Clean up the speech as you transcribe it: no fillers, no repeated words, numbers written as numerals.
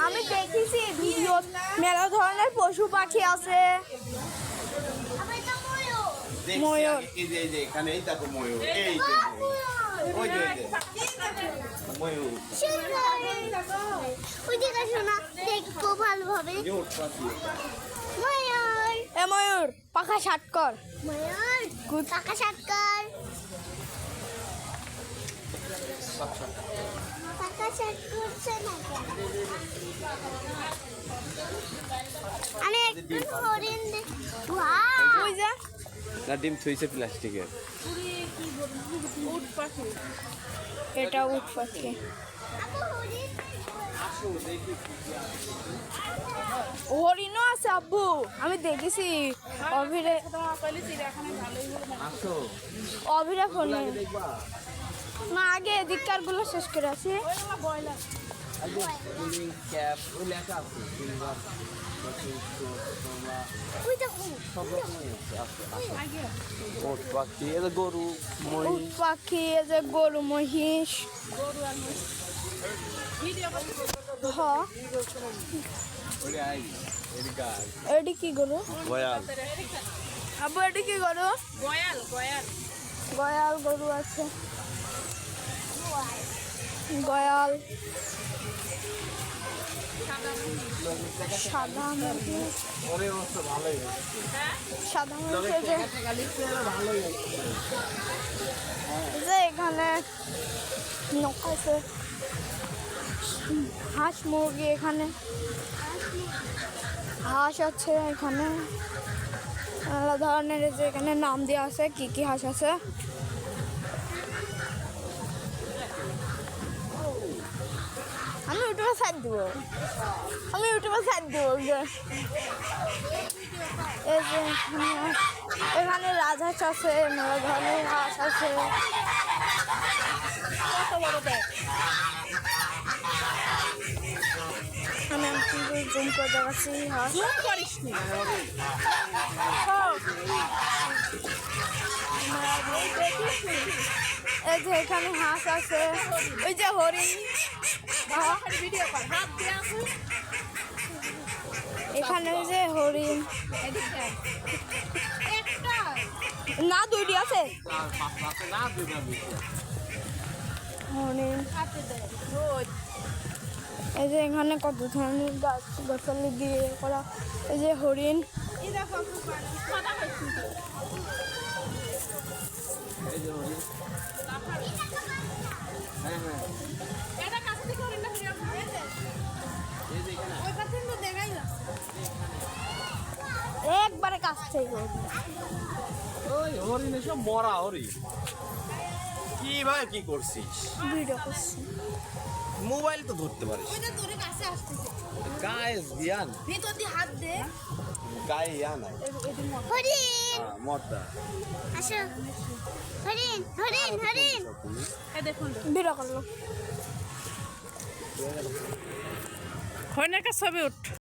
আমি দেখেছি ভিডিও মেলা ধরনের পশু পাখি আছে। ময়ূর এখানেই দেখো ময়ূর, এই যে ওই যে ময়ূর দেখবো ভালোভাবে। ময়ূর এ ময়ূর পাখা শাট কর, ময়ূর পাখা শাট কর, পাখা শাট করছে না আমি একটু হরিণ ওই যা না ডিম থুইছে প্লাস্টিকের। উট পাখি, এটা উট পাখি। হরিণও আছে আব্বু, আমি দেখেছি অভিরে অভিরে ফোনে। না আগে এদিককার গুলো শেষ করে আছি। উট পাখি, এই যে গরু উট পাখি, এই যে গরু মহিষ। এটি কি গরু? গয়াল। আব্বু এটি কি গরু? গয়াল গয়াল গয়াল গরু আছে, গয়াল। সাদা মুরগি, ওরে অবস্থা ভালোই হচ্ছে। সাদা মুরগি যে এখানে নখ আছে। হাঁস মুরগি, এখানে হাঁস আছে, এখানে নানা ধরনের যে এখানে নাম দেওয়া আছে কি কি হাঁস আছে। আমি ইউটিউবে সাইড দিব, আমি ইউটিউবে সাইড দিব। এই যে এখানে রাজহাঁস আছে, নানা ধরনের হাঁস আছে। আমি কিন্তু জুম করে দেখাচ্ছি হাঁস। এই যে এখানে হাঁস আছে, ওই যে হরিণ। এখানে যে হরিণ না দুইটি আছে হরিণ। এই যে এখানে কত ধরনের গাছ গাছালি দিয়ে করা। এই যে হরিণ, একবারে কাছ থেকে ওই হরিণ এসব মরা হরিণ। কি ভাই কি করছিস? ভিডিও করছি। মোবাইল তো ধরতে পারিস। গায়ে জ্ঞান, হাত দে। গায়ে জ্ঞান হরিণ মরদা। আসো, হরিণ হরিণ হরিণ দেখুন ভিডিও করলো। হরিণের কাছে ছবি উঠ।